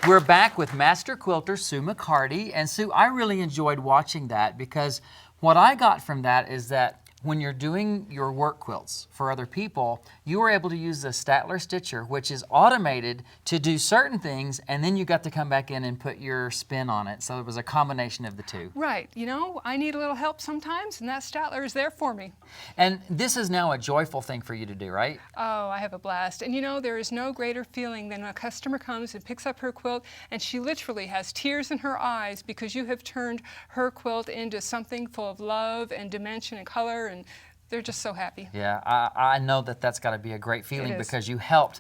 We're back with Master Quilter Sue McCarty. And Sue, I really enjoyed watching that because what I got from that is that when you're doing your work quilts for other people, you were able to use the Statler Stitcher, which is automated to do certain things, and then you got to come back in and put your spin on it. So it was a combination of the two. Right. You know, I need a little help sometimes, and that Statler is there for me. And this is now a joyful thing for you to do, right? Oh, I have a blast. And you know, there is no greater feeling than when a customer comes and picks up her quilt, and she literally has tears in her eyes because you have turned her quilt into something full of love and dimension and color, and they're just so happy. Yeah, I know that that's got to be a great feeling because you helped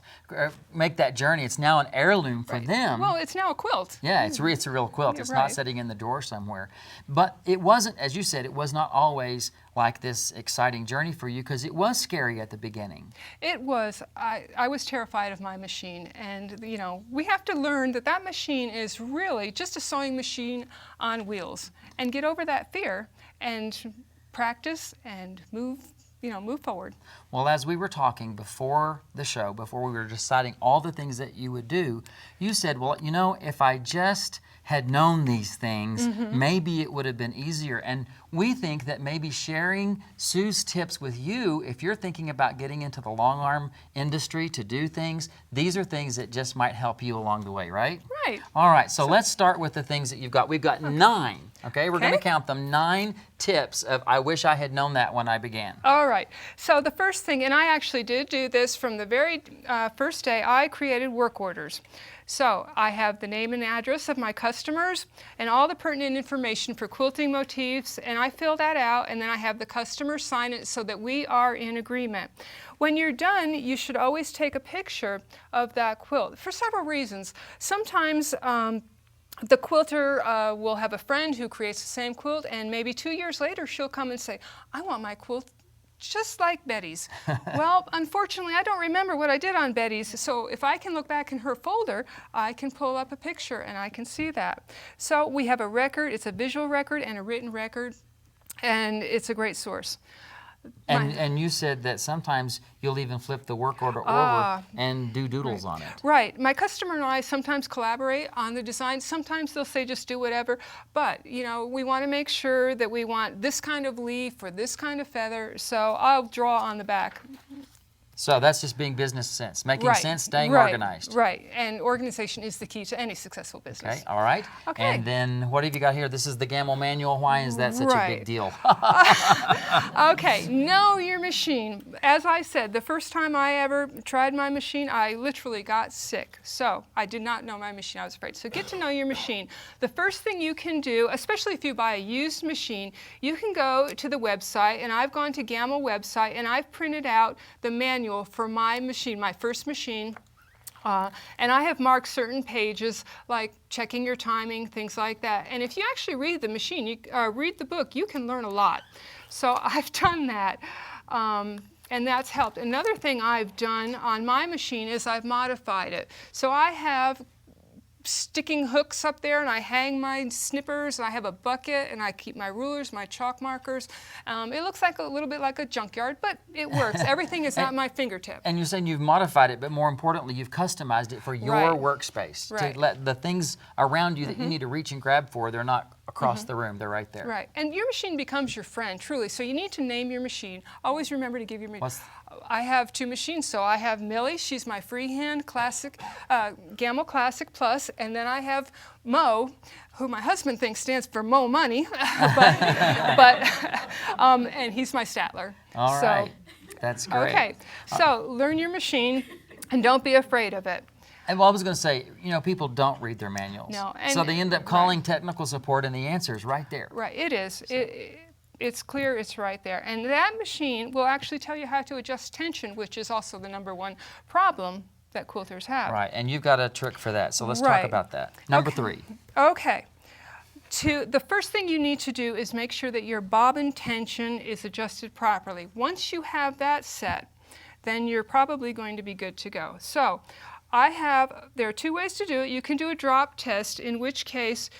make that journey. It's now an heirloom for them. Well, it's now a quilt. Yeah, it's a real quilt. It's not sitting in the drawer somewhere. But it wasn't, as you said, it was not always like this exciting journey for you because it was scary at the beginning. It was. I was terrified of my machine, and you know, we have to learn that that machine is really just a sewing machine on wheels, and get over that fear and practice and move forward. Well, as we were talking before the show, before we were deciding all the things that you would do, you said, well, you know, if I just had known these things, maybe it would have been easier. And we think that maybe sharing Sue's tips with you, if you're thinking about getting into the long arm industry to do things, these are things that just might help you along the way, right? Right. All right, so let's start with the things that you've got. We've got 9, okay? We're going to count them, 9 tips of I wish I had known that when I began. All right, so the first thing, and I actually did do this from the very first day, I created work orders. So I have the name and address of my customers and all the pertinent information for quilting motifs, and I fill that out, and then I have the customer sign it so that we are in agreement. When you're done, you should always take a picture of that quilt for several reasons. Sometimes the quilter will have a friend who creates the same quilt, and maybe 2 years later she'll come and say, I want my quilt just like Betty's. Well, unfortunately, I don't remember what I did on Betty's, so if I can look back in her folder, I can pull up a picture and I can see that. So we have a record, it's a visual record and a written record, and it's a great source. And you said that sometimes you'll even flip the work order over and do doodles on it. Right. My customer and I sometimes collaborate on the design. Sometimes they'll say just do whatever, but you know, we want to make sure that we want this kind of leaf or this kind of feather, so I'll draw on the back. So that's just being business sense, making sense, staying organized. Right, and organization is the key to any successful business. Okay, all right. Okay. And then what have you got here? This is the Gamble manual. Why is that such a big deal? Okay, know your machine. As I said, the first time I ever tried my machine, I literally got sick. So I did not know my machine. I was afraid. So get to know your machine. The first thing you can do, especially if you buy a used machine, you can go to the website, and I've gone to Gamble website, and I've printed out the manual for my machine, my first machine, and I have marked certain pages like checking your timing, things like that. And if you actually read the machine, read the book, you can learn a lot. So I've done that, and that's helped. Another thing I've done on my machine is I've modified it. So I have sticking hooks up there, and I hang my snippers, and I have a bucket, and I keep my rulers, my chalk markers. It looks like a little bit like a junkyard, but it works. Everything is at my fingertip. And you're saying you've modified it, but more importantly, you've customized it for your workspace. To let the things around you that you need to reach and grab for, they're not across the room, they're right there. Right, and your machine becomes your friend, truly. So you need to name your machine. Always remember to give your machine. I have 2 machines, so I have Millie, she's my freehand classic, Gamble Classic Plus, and then I have Mo, who my husband thinks stands for Mo Money, and he's my Statler. All right, that's great. Okay, so learn your machine and don't be afraid of it. And well, I was going to say, you know, people don't read their manuals. No, so they end up calling technical support, and the answer is right there. Right, it is. It's clear, it's right there. And that machine will actually tell you how to adjust tension, which is also the #1 problem that quilters have. Right, and you've got a trick for that, so let's talk about that. Number 3. Okay. The first thing you need to do is make sure that your bobbin tension is adjusted properly. Once you have that set, then you're probably going to be good to go. So there are 2 ways to do it. You can do a drop test, in which case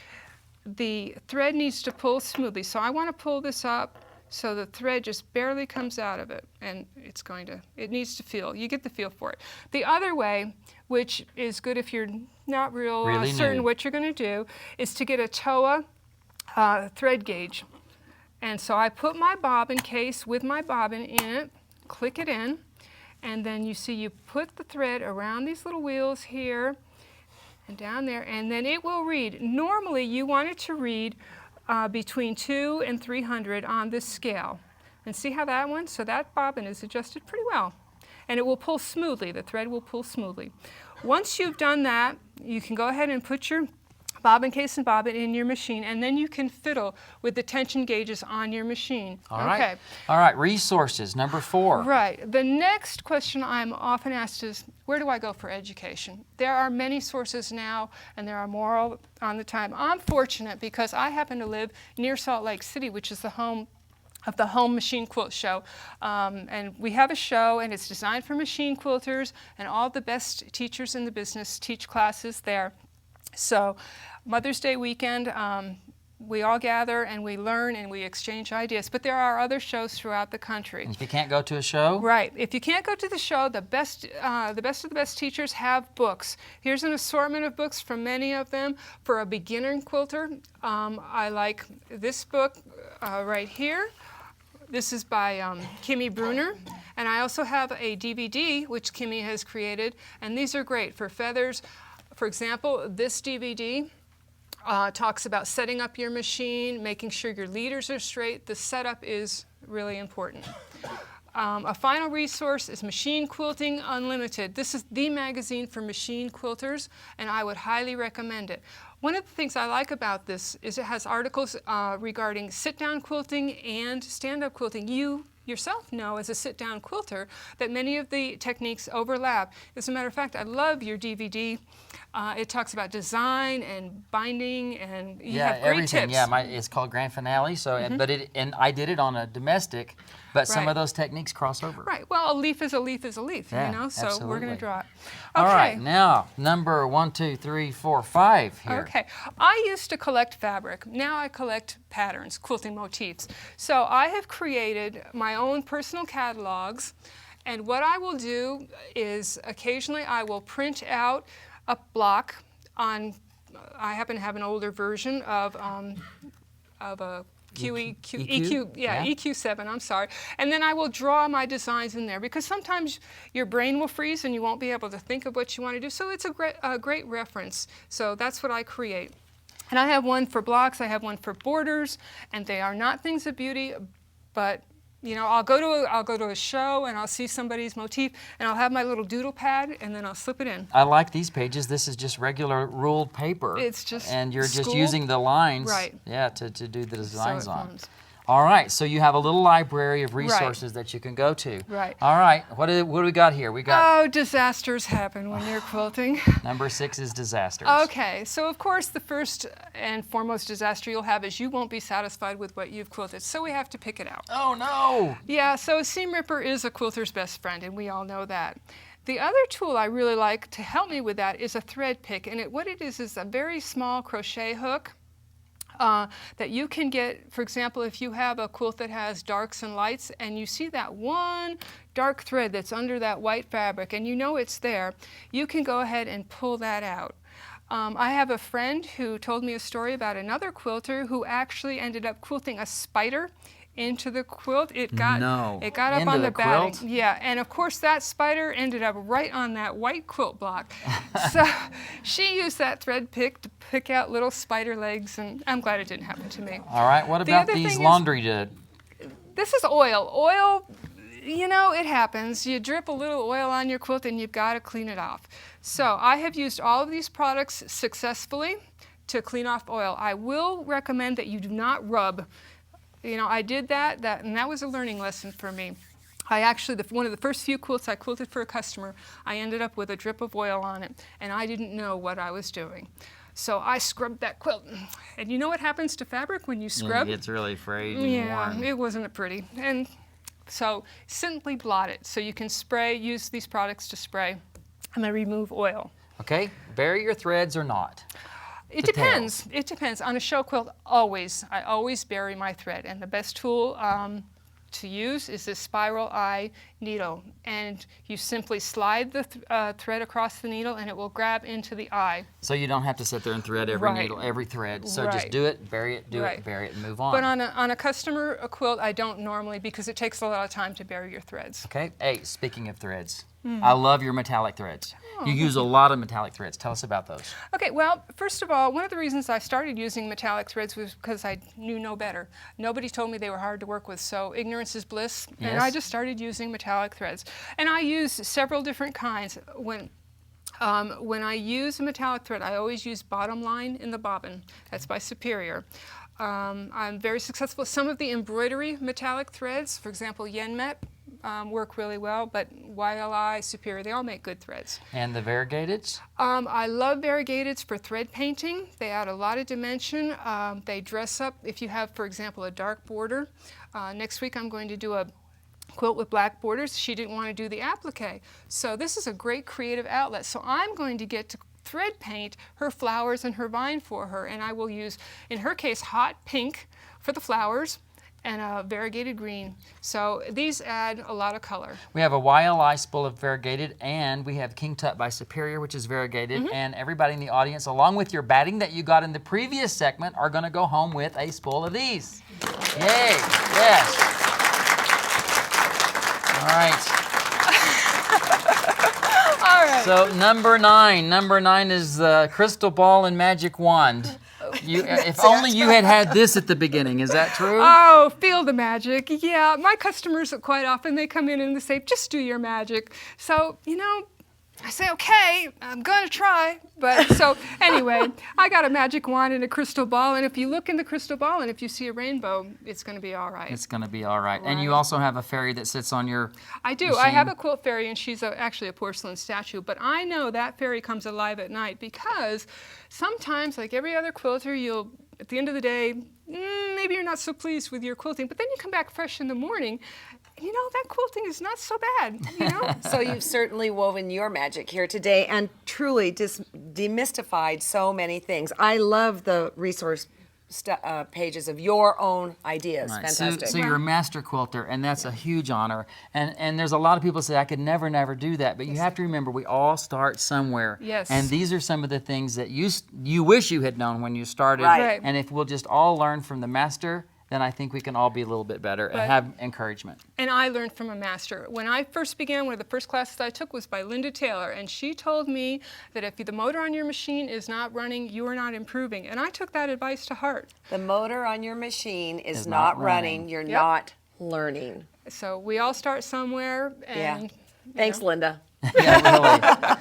the thread needs to pull smoothly. So I want to pull this up So the thread just barely comes out of it, and it needs to feel. You get the feel for it. The other way, which is good if you're not really certain new. what you're going to do, is to get a TOA thread gauge. And so I put my bobbin case with my bobbin in it, click it in, and then you put the thread around these little wheels here and down there, and then it will read. Normally you want it to read between 2 and 300 on this scale. And see how that one? So that bobbin is adjusted pretty well. And it will pull smoothly. The thread will pull smoothly. Once you've done that, you can go ahead and put your bobbin case and bobbin in your machine, and then you can fiddle with the tension gauges on your machine. All right. All right, resources, number 4. Right. The next question I'm often asked is, where do I go for education? There are many sources now, and there are more all on the time. I'm fortunate because I happen to live near Salt Lake City, which is the home of the Home Machine Quilt Show. And we have a show, and it's designed for machine quilters, and all the best teachers in the business teach classes there. So Mother's Day weekend, we all gather and we learn and we exchange ideas. But there are other shows throughout the country. And if you can't go to a show? Right. If you can't go to the show, the best of the best teachers have books. Here's an assortment of books from many of them. For a beginner quilter, I like this book right here. This is by Kimmy Bruner. And I also have a DVD, which Kimmy has created. And these are great for feathers. For example, this DVD talks about setting up your machine, making sure your leaders are straight. The setup is really important. A final resource is Machine Quilting Unlimited. This is the magazine for machine quilters, and I would highly recommend it. One of the things I like about this is it has articles regarding sit-down quilting and stand-up quilting. You yourself know as a sit-down quilter that many of the techniques overlap. As a matter of fact, I love your DVD. It talks about design and binding, and you have great everything. tips. Yeah, it's called Grand Finale. So, and I did it on a domestic, but some of those techniques cross over. Right. Well, a leaf is a leaf is a leaf. Yeah, you know. So absolutely. we're going to draw it. Okay. All right. Now, number 1, 2, 3, 4, 5 here. Okay. I used to collect fabric. Now I collect patterns, quilting motifs. So I have created my own personal catalogs, and what I will do is occasionally I will print out a block on. I happen to have an older version of a EQ7, I'm sorry. And then I will draw my designs in there because sometimes your brain will freeze and you won't be able to think of what you want to do. So it's a great reference. So that's what I create. And I have one for blocks, I have one for borders, and they are not things of beauty, but you know, I'll go to a show and I'll see somebody's motif and I'll have my little doodle pad and then I'll slip it in. I like these pages. This is just regular ruled paper. It's just and you're just school. using the lines, Right. Yeah, to do the designs So it on. forms. All right, so you have a little library of resources that you can go to. Right. All right, what do we got here? We got Oh, disasters happen when you're quilting. number 6 is disasters. Okay, so of course the first and foremost disaster you'll have is you won't be satisfied with what you've quilted, so we have to pick it out. Oh no! Yeah, so a seam ripper is a quilter's best friend, and we all know that. The other tool I really like to help me with that is a thread pick, and what it is a very small crochet hook that you can get. For example, if you have a quilt that has darks and lights and you see that one dark thread that's under that white fabric and you know it's there, you can go ahead and pull that out. I have a friend who told me a story about another quilter who actually ended up quilting a spider into the quilt. It got up Into on the the batting. quilt? Yeah, and of course that spider ended up right on that white quilt block. So she used that thread pick to pick out little spider legs, and I'm glad it didn't happen to me. All right, what The about other these thing is- laundry This is oil. Oil, you know, it happens. You drip a little oil on your quilt and you've got to clean it off. So I have used all of these products successfully to clean off oil. I will recommend that you do not rub. You know, I did that, and that was a learning lesson for me. I actually, one of the first few quilts I quilted for a customer, I ended up with a drip of oil on it, and I didn't know what I was doing. So I scrubbed that quilt. And you know what happens to fabric when you scrub? It gets really frayed and Yeah, worn. it wasn't pretty. And so simply blot it. So you can use these products to spray and then remove oil. Okay, bury your threads or not? It the depends. tails? It depends. On a show quilt, I always bury my thread, and the best tool to use is this spiral eye needle, and you simply slide the thread across the needle, and it will grab into the eye. So you don't have to sit there and thread every Right. needle, every thread. So Right. just do it, bury it, do Right. it, bury it, and move on. But on a customer quilt, I don't normally, because it takes a lot of time to bury your threads. Okay. Hey, speaking of threads, Hmm. I love your metallic threads. Oh, You use a lot of metallic threads. Tell us about those. Okay, well, first of all, one of the reasons I started using metallic threads was because I knew no better. Nobody told me they were hard to work with, so ignorance is bliss, and Yes. I just started using metallic threads. And I use several different kinds. When I use a metallic thread, I always use bottom line in the bobbin. That's by Superior. I'm very successful with some of the embroidery metallic threads. For example, Yenmet work really well, but YLI, Superior, they all make good threads. And the variegated? I love variegateds for thread painting. They add a lot of dimension. They dress up if you have, for example, a dark border. Next week I'm going to do a quilt with black borders. She didn't want to do the applique. So this is a great creative outlet. So I'm going to get to thread paint her flowers and her vine for her, and I will use, in her case, hot pink for the flowers and a variegated green. So these add a lot of color. We have a YLI spool of variegated, and we have King Tut by Superior, which is variegated. Mm-hmm. And everybody in the audience, along with your batting that you got in the previous segment, are going to go home with a spool of these. Yay! Yes. All right. All right. So number nine is the crystal ball and magic wand. If only you had this at the beginning. Is that true? Oh, feel the magic. Yeah, my customers quite often, they come in and they say, just do your magic. So, I say, okay, I'm going to try. But so anyway, I got a magic wand and a crystal ball, and if you look in the crystal ball and if you see a rainbow, it's going to be all right. It's going to be all right. And you Right. also have a fairy that sits on your I do. machine. I have a quilt fairy, and she's actually a porcelain statue, but I know that fairy comes alive at night because sometimes, like every other quilter, you'll, at the end of the day, maybe you're not so pleased with your quilting, but then you come back fresh in the morning, that quilting is not so bad, So you've certainly woven your magic here today and truly demystified so many things. I love the resource pages of your own ideas. Right. Fantastic. So you're a master quilter, and that's a huge honor. And there's a lot of people say, I could never do that. But you have to remember, we all start somewhere. Yes. And these are some of the things that you wish you had known when you started. Right. Right. And if we'll just all learn from the master, then I think we can all be a little bit better and But- have encouragement. And I learned from a master. When I first began, one of the first classes I took was by Linda Taylor, and she told me that if the motor on your machine is not running, you are not improving. And I took that advice to heart. The motor on your machine is Is not not running. running. You're Yep. not learning. So we all start somewhere, and Yeah. Thanks, Linda. Yeah, really.